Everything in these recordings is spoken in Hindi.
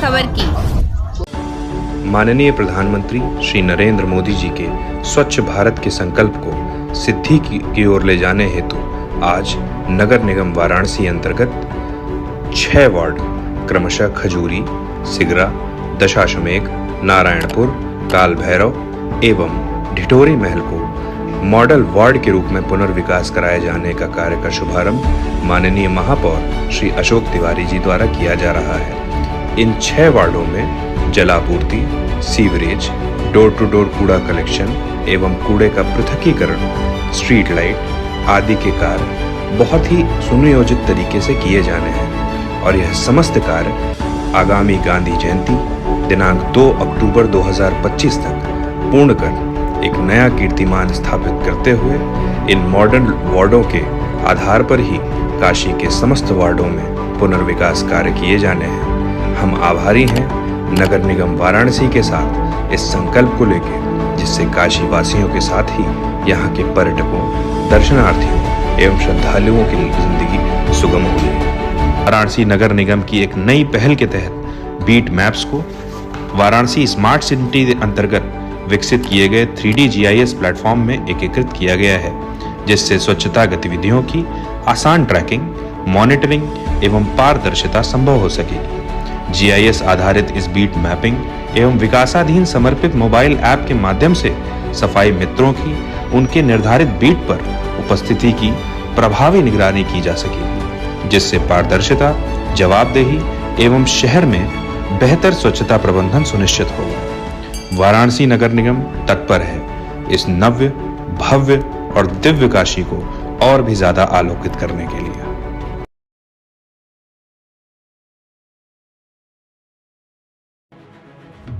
खबर की। माननीय प्रधानमंत्री श्री नरेंद्र मोदी जी के स्वच्छ भारत के संकल्प को सिद्धि की ओर ले जाने हेतु आज नगर निगम वाराणसी अंतर्गत 6 वार्ड क्रमशः खजूरी, सिगरा, दशाश्वमेध, नारायणपुर, काल भैरव एवं ढिठोरी महल को मॉडल वार्ड के रूप में पुनर्विकास कराए जाने का कार्य का शुभारंभ माननीय महापौर श्री अशोक तिवारी जी द्वारा किया जा रहा है। इन 6 वार्डों में जलापूर्ति, सीवरेज, डोर टू डोर कूड़ा कलेक्शन एवं कूड़े का पृथकीकरण, स्ट्रीट लाइट आदि के कार्य बहुत ही सुनियोजित तरीके से किए जाने हैं और यह समस्त कार्य आगामी गांधी जयंती दिनांक 2 अक्टूबर 2025 तक पूर्ण कर एक नया कीर्तिमान स्थापित करते हुए इन मॉडर्न वार्डों के आधार पर ही काशी के समस्त वार्डों में पुनर्विकास कार्य किए जाने हैं। हम आभारी हैं नगर निगम वाराणसी के साथ इस संकल्प को लेकर, जिससे काशी वासियों के साथ ही यहाँ के पर्यटकों, दर्शनार्थियों एवं श्रद्धालुओं की जिंदगी सुगम हुई। वाराणसी नगर निगम की एक नई पहल के तहत बीट मैप्स को वाराणसी स्मार्ट सिटी के अंतर्गत विकसित किए गए 3D GIS प्लेटफॉर्म में एकीकृत किया गया है, जिससे स्वच्छता गतिविधियों की आसान ट्रैकिंग, मॉनिटरिंग एवं पारदर्शिता संभव हो सकेगी। GIS आधारित इस बीट मैपिंग एवं विकासाधीन समर्पित मोबाइल ऐप के माध्यम से सफाई मित्रों की उनके निर्धारित बीट पर उपस्थिति की प्रभावी निगरानी की जा सकेगी, जिससे पारदर्शिता, जवाबदेही एवं शहर में बेहतर स्वच्छता प्रबंधन सुनिश्चित होगा। वाराणसी नगर निगम तत्पर है इस नव्य, भव्य और दिव्य काशी को और भी ज्यादा आलोकित करने के लिए।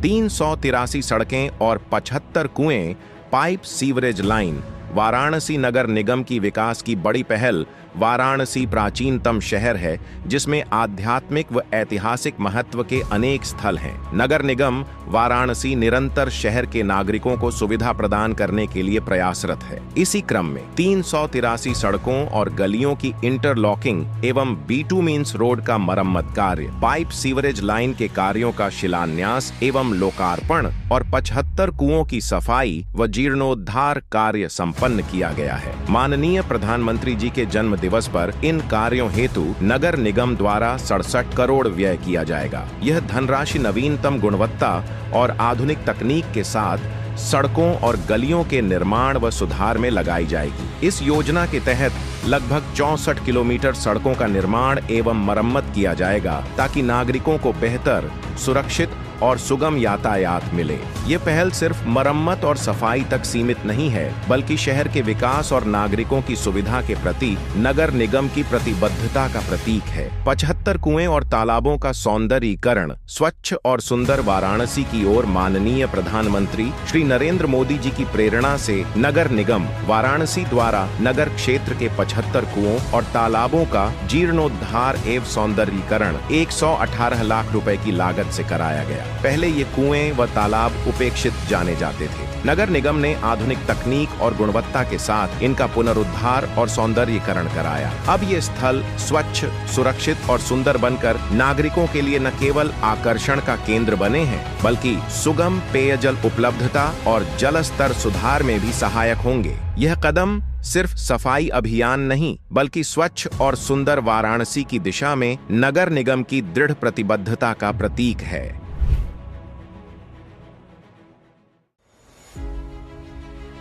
383 सड़कें और 75 कुएं, पाइप सीवरेज लाइन। वाराणसी नगर निगम की विकास की बड़ी पहल वाराणसी प्राचीनतम शहर है, जिसमें आध्यात्मिक व ऐतिहासिक महत्व के अनेक स्थल हैं। नगर निगम वाराणसी निरंतर शहर के नागरिकों को सुविधा प्रदान करने के लिए प्रयासरत है। इसी क्रम में 383 सड़कों और गलियों की इंटरलॉकिंग एवं बिटुमिन्स रोड का मरम्मत कार्य, पाइप सीवरेज लाइन के कार्यों का शिलान्यास एवं लोकार्पण और 75 कुओं की सफाई व जीर्णोद्धार कार्य संपन्न किया गया है। माननीय प्रधानमंत्री जी के जन्म दिवस पर इन कार्यों हेतु नगर निगम द्वारा 67 करोड़ व्यय किया जाएगा। यह धनराशि नवीनतम गुणवत्ता और आधुनिक तकनीक के साथ सड़कों और गलियों के निर्माण व सुधार में लगाई जाएगी। इस योजना के तहत लगभग 64 किलोमीटर सड़कों का निर्माण एवं मरम्मत किया जाएगा, ताकि नागरिकों को बेहतर, सुरक्षित और सुगम यातायात मिले। ये पहल सिर्फ मरम्मत और सफाई तक सीमित नहीं है, बल्कि शहर के विकास और नागरिकों की सुविधा के प्रति नगर निगम की प्रतिबद्धता का प्रतीक है। 75 कुएं और तालाबों का सौंदर्यीकरण, स्वच्छ और सुंदर वाराणसी की ओर माननीय प्रधानमंत्री श्री नरेंद्र मोदी जी की प्रेरणा से नगर निगम वाराणसी द्वारा नगर क्षेत्र के 75 कुओं और तालाबों का जीर्णोद्धार एवं सौंदर्यीकरण 118 लाख रुपए की लागत से कराया गया। पहले ये कुएं व तालाब उपेक्षित जाने जाते थे। नगर निगम ने आधुनिक तकनीक और गुणवत्ता के साथ इनका पुनरुद्धार और सौंदर्यीकरण कराया। अब ये स्थल स्वच्छ, सुरक्षित और सुंदर बनकर नागरिकों के लिए न केवल आकर्षण का केंद्र बने हैं, बल्कि सुगम पेयजल उपलब्धता और जल स्तर सुधार में भी सहायक होंगे। यह कदम सिर्फ सफाई अभियान नहीं, बल्कि स्वच्छ और सुंदर वाराणसी की दिशा में नगर निगम की दृढ़ प्रतिबद्धता का प्रतीक है।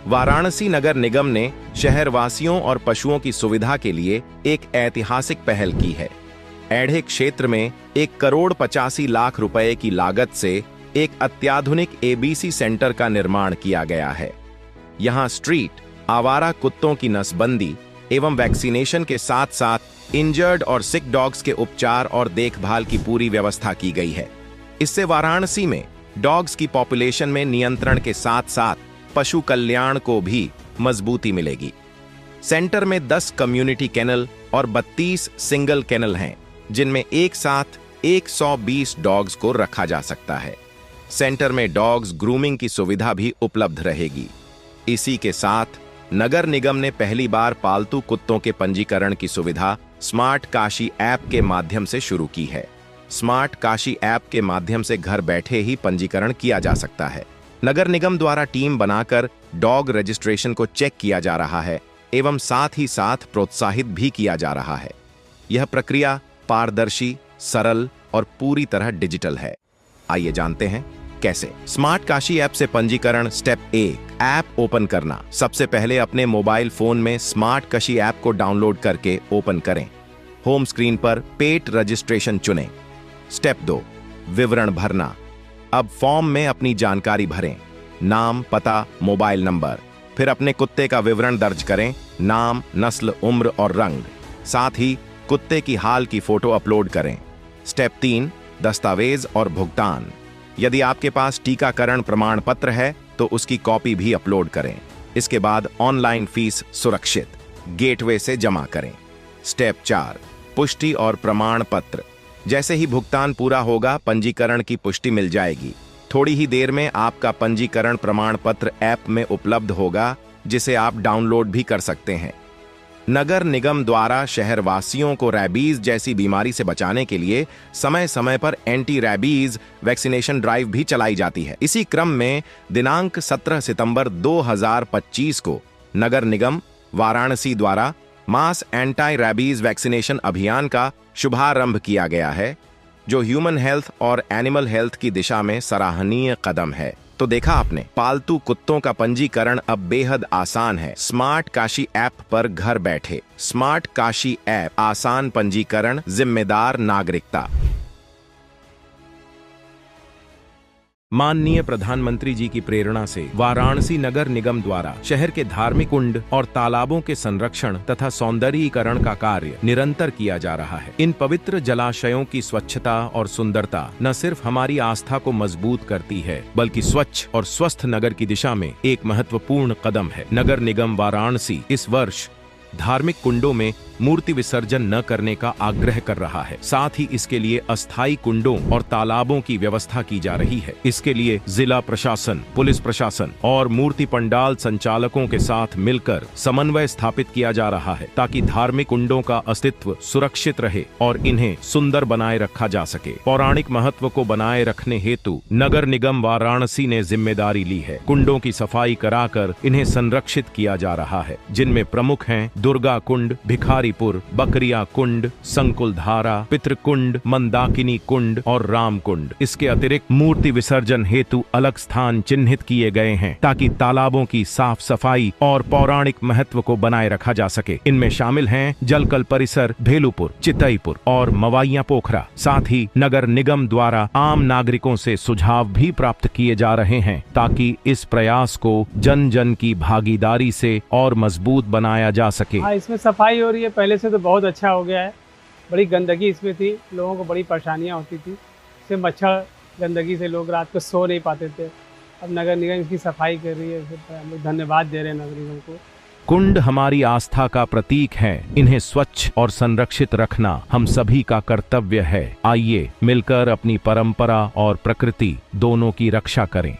वाराणसी नगर निगम ने शहरवासियों और पशुओं की सुविधा के लिए एक ऐतिहासिक पहल की है। ऐढ़े क्षेत्र में 1,85,00,000 रुपए की लागत से एक अत्याधुनिक ABC सेंटर का निर्माण किया गया है। यहाँ स्ट्रीट, आवारा कुत्तों की नसबंदी एवं वैक्सीनेशन के साथ साथ इंजर्ड और सिक डॉग्स के उपचार और देखभाल की पूरी व्यवस्था की गई है। इससे वाराणसी में डॉग्स की पॉपुलेशन में नियंत्रण के साथ साथ पशु कल्याण को भी मजबूती मिलेगी। सेंटर में 10 कम्युनिटी केनल और 32 सिंगल केनल हैं, जिनमें एक साथ 120 डॉग्स को रखा जा सकता है। सेंटर में डॉग्स ग्रूमिंग की सुविधा भी उपलब्ध रहेगी। इसी के साथ नगर निगम ने पहली बार पालतू कुत्तों के पंजीकरण की सुविधा स्मार्ट काशी ऐप के माध्यम से शुरू की है। स्मार्ट काशी ऐप के माध्यम से घर बैठे ही पंजीकरण किया जा सकता है। नगर निगम द्वारा टीम बनाकर डॉग रजिस्ट्रेशन को चेक किया जा रहा है एवं साथ ही साथ प्रोत्साहित भी किया जा रहा है। यह प्रक्रिया पारदर्शी, सरल और पूरी तरह डिजिटल है। आइए जानते हैं कैसे। स्मार्ट काशी ऐप से पंजीकरण। स्टेप 1, ऐप ओपन करना। सबसे पहले अपने मोबाइल फोन में स्मार्ट काशी ऐप को डाउनलोड करके ओपन करें। होम स्क्रीन पर पेट रजिस्ट्रेशन चुनें। स्टेप 2, विवरण भरना। अब फॉर्म में अपनी जानकारी भरें, नाम, पता, मोबाइल नंबर। फिर अपने कुत्ते का विवरण दर्ज करें, नाम, नस्ल, उम्र और रंग। साथ ही कुत्ते की हाल की फोटो अपलोड करें। स्टेप 3, दस्तावेज और भुगतान। यदि आपके पास टीकाकरण प्रमाण पत्र है तो उसकी कॉपी भी अपलोड करें। इसके बाद ऑनलाइन फीस सुरक्षित गेटवे से जमा करें। स्टेप 4, पुष्टि और प्रमाण पत्र। जैसे ही भुगतान पूरा होगा, पंजीकरण की पुष्टि मिल जाएगी। थोड़ी ही देर में आपका पंजीकरण प्रमाण पत्र ऐप में उपलब्ध होगा, जिसे आप डाउनलोड भी कर सकते हैं। नगर निगम द्वारा शहरवासियों को रैबीज जैसी बीमारी से बचाने के लिए समय समय पर एंटी रैबीज वैक्सीनेशन ड्राइव भी चलाई जाती है। इसी क्रम में दिनांक 17 सितंबर 2025 को नगर निगम वाराणसी द्वारा मास एंटी रैबीज वैक्सीनेशन अभियान का शुभारंभ किया गया है, जो ह्यूमन हेल्थ और एनिमल हेल्थ की दिशा में सराहनीय कदम है। तो देखा आपने, पालतू कुत्तों का पंजीकरण अब बेहद आसान है। स्मार्ट काशी ऐप पर घर बैठे। स्मार्ट काशी ऐप, आसान पंजीकरण, जिम्मेदार नागरिकता। माननीय प्रधानमंत्री जी की प्रेरणा से वाराणसी नगर निगम द्वारा शहर के धार्मिक कुंड और तालाबों के संरक्षण तथा सौंदर्यीकरण का कार्य निरंतर किया जा रहा है। इन पवित्र जलाशयों की स्वच्छता और सुंदरता न सिर्फ हमारी आस्था को मजबूत करती है, बल्कि स्वच्छ और स्वस्थ नगर की दिशा में एक महत्वपूर्ण कदम है। नगर निगम वाराणसी इस वर्ष धार्मिक कुंडों में मूर्ति विसर्जन न करने का आग्रह कर रहा है। साथ ही इसके लिए अस्थायी कुंडों और तालाबों की व्यवस्था की जा रही है। इसके लिए जिला प्रशासन, पुलिस प्रशासन और मूर्ति पंडाल संचालकों के साथ मिलकर समन्वय स्थापित किया जा रहा है, ताकि धार्मिक कुंडों का अस्तित्व सुरक्षित रहे और इन्हें सुंदर बनाए रखा जा सके। पौराणिक महत्व को बनाए रखने हेतु नगर निगम वाराणसी ने जिम्मेदारी ली है। कुंडों की सफाई कराकर इन्हें संरक्षित किया जा रहा है, जिनमें प्रमुख हैं दुर्गा कुंड, भिखारीपुर, बकरिया कुंड, संकुलधारा, पितृकुंड, मंदाकिनी कुंड और राम कुंड। इसके अतिरिक्त मूर्ति विसर्जन हेतु अलग स्थान चिन्हित किए गए हैं, ताकि तालाबों की साफ सफाई और पौराणिक महत्व को बनाए रखा जा सके। इनमें शामिल हैं जलकल परिसर, भेलुपुर, चितईपुर और मवाइया पोखरा। साथ ही नगर निगम द्वारा आम नागरिकों से सुझाव भी प्राप्त किए जा रहे हैं, ताकि इस प्रयास को जन जन की भागीदारी से और मजबूत बनाया जा सके। हाँ, इसमें सफाई हो रही है, पहले से तो बहुत अच्छा हो गया है। बड़ी गंदगी इसमें थी, लोगों को बड़ी परेशानियां होती थी। इससे मच्छर गंदगी से लोग रात को सो नहीं पाते थे। अब नगर निगम इसकी सफाई कर रही है, हम लोग धन्यवाद दे रहे हैं नगर निगम को। कुंड हमारी आस्था का प्रतीक है। इन्हें स्वच्छ और संरक्षित रखना हम सभी का कर्तव्य है। आइए मिलकर अपनी परंपरा और प्रकृति दोनों की रक्षा करें।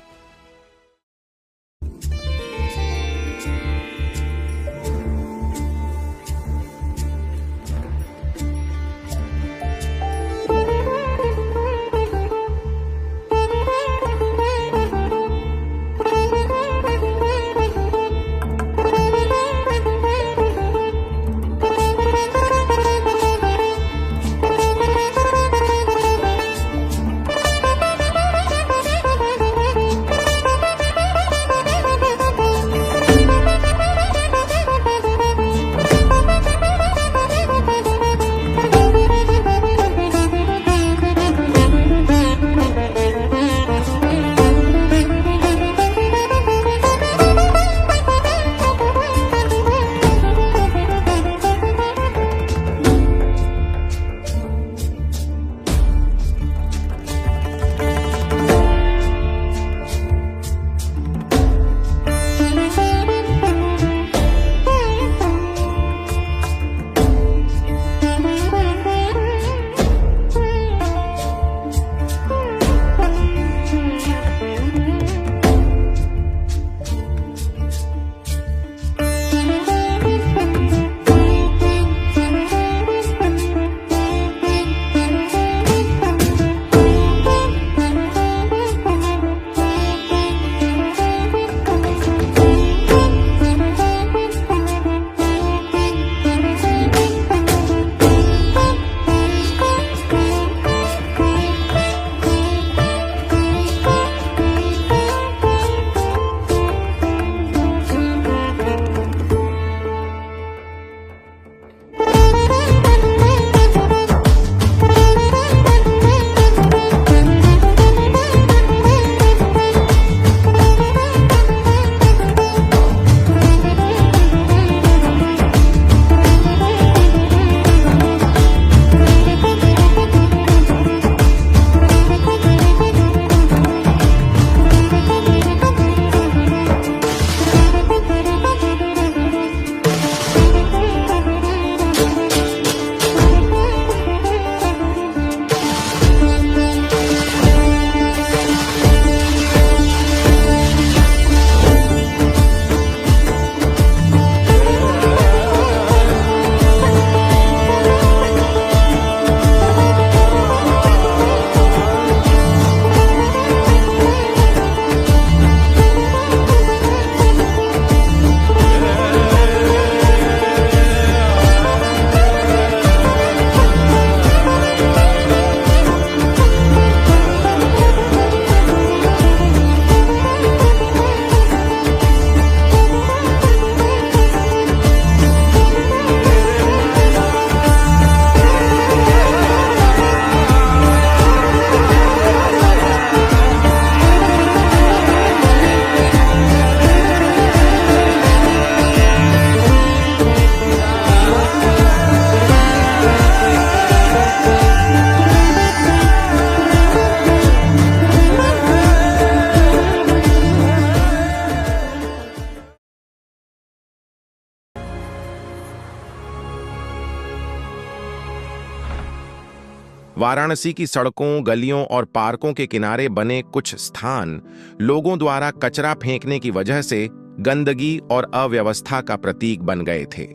वाराणसी की सड़कों, गलियों और पार्कों के किनारे बने कुछ स्थान लोगों द्वारा कचरा फेंकने की वजह से गंदगी और अव्यवस्था का प्रतीक बन गए थे।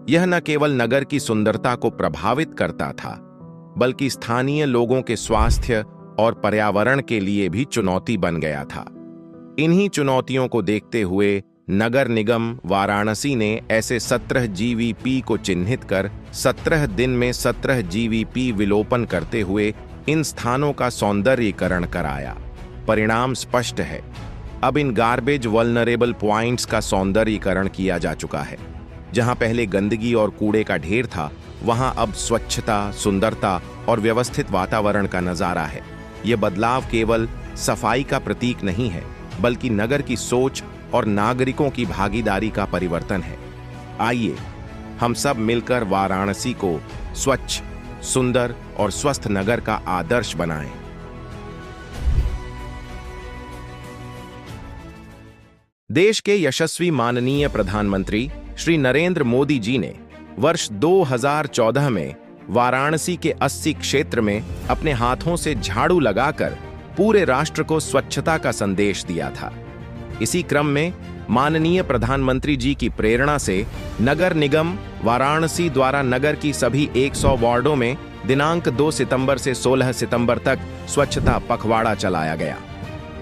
यह न केवल नगर की सुंदरता को प्रभावित करता था, बल्कि स्थानीय लोगों के स्वास्थ्य और पर्यावरण के लिए भी चुनौती बन गया था। इन्हीं चुनौतियों को देखते हुए नगर निगम वाराणसी ने ऐसे 17 जीवीपी को चिन्हित कर 17 दिन में 17 जीवीपी विलोपन करते हुए इन स्थानों का सौंदर्यीकरण कराया। परिणाम स्पष्ट है। अब इन गार्बेज वल्नरेबल पॉइंट्स का सौंदर्यीकरण किया जा चुका है। जहां पहले गंदगी और कूड़े का ढेर था, वहां अब स्वच्छता, सुंदरता और व्यवस्थित वातावरण का नजारा है। यह बदलाव केवल सफाई का प्रतीक नहीं है, बल्कि नगर की सोच और नागरिकों की भागीदारी का परिवर्तन है। आइए हम सब मिलकर वाराणसी को स्वच्छ, सुंदर और स्वस्थ नगर का आदर्श बनाएं। देश के यशस्वी माननीय प्रधानमंत्री श्री नरेंद्र मोदी जी ने वर्ष 2014 में वाराणसी के 80 क्षेत्र में अपने हाथों से झाड़ू लगाकर पूरे राष्ट्र को स्वच्छता का संदेश दिया था। इसी क्रम में माननीय प्रधानमंत्री जी की प्रेरणा से नगर निगम वाराणसी द्वारा नगर की सभी 100 वार्डों में दिनांक 2 सितंबर से 16 सितंबर तक स्वच्छता पखवाड़ा चलाया गया।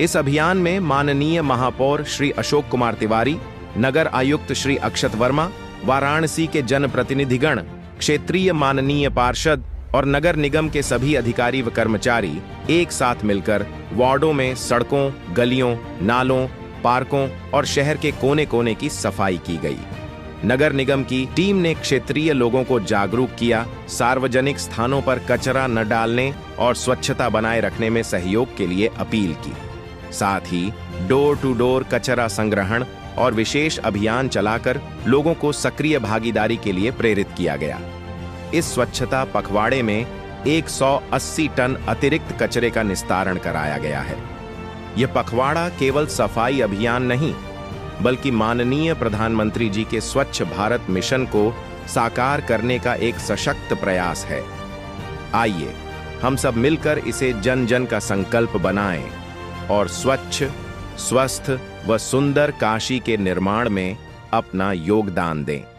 इस अभियान में माननीय महापौर श्री अशोक कुमार तिवारी, नगर आयुक्त श्री अक्षत वर्मा, वाराणसी के जनप्रतिनिधिगण, क्षेत्रीय माननीय पार्षद और नगर निगम के सभी अधिकारी व कर्मचारी एक साथ मिलकर वार्डों में सड़कों, गलियों, नालों, पार्कों और शहर के कोने कोने की सफाई की गई। नगर निगम की टीम ने क्षेत्रीय लोगों को जागरूक किया, सार्वजनिक स्थानों पर कचरा न डालने और स्वच्छता बनाए रखने में सहयोग के लिए अपील की। साथ ही डोर टू डोर कचरा संग्रहण और विशेष अभियान चलाकर लोगों को सक्रिय भागीदारी के लिए प्रेरित किया गया। इस स्वच्छता पखवाड़े में 180 टन अतिरिक्त कचरे का निस्तारण कराया गया है। यह पखवाड़ा केवल सफाई अभियान नहीं, बल्कि माननीय प्रधानमंत्री जी के स्वच्छ भारत मिशन को साकार करने का एक सशक्त प्रयास है। आइए हम सब मिलकर इसे जन जन का संकल्प बनाएं और स्वच्छ, स्वस्थ व सुंदर काशी के निर्माण में अपना योगदान दें।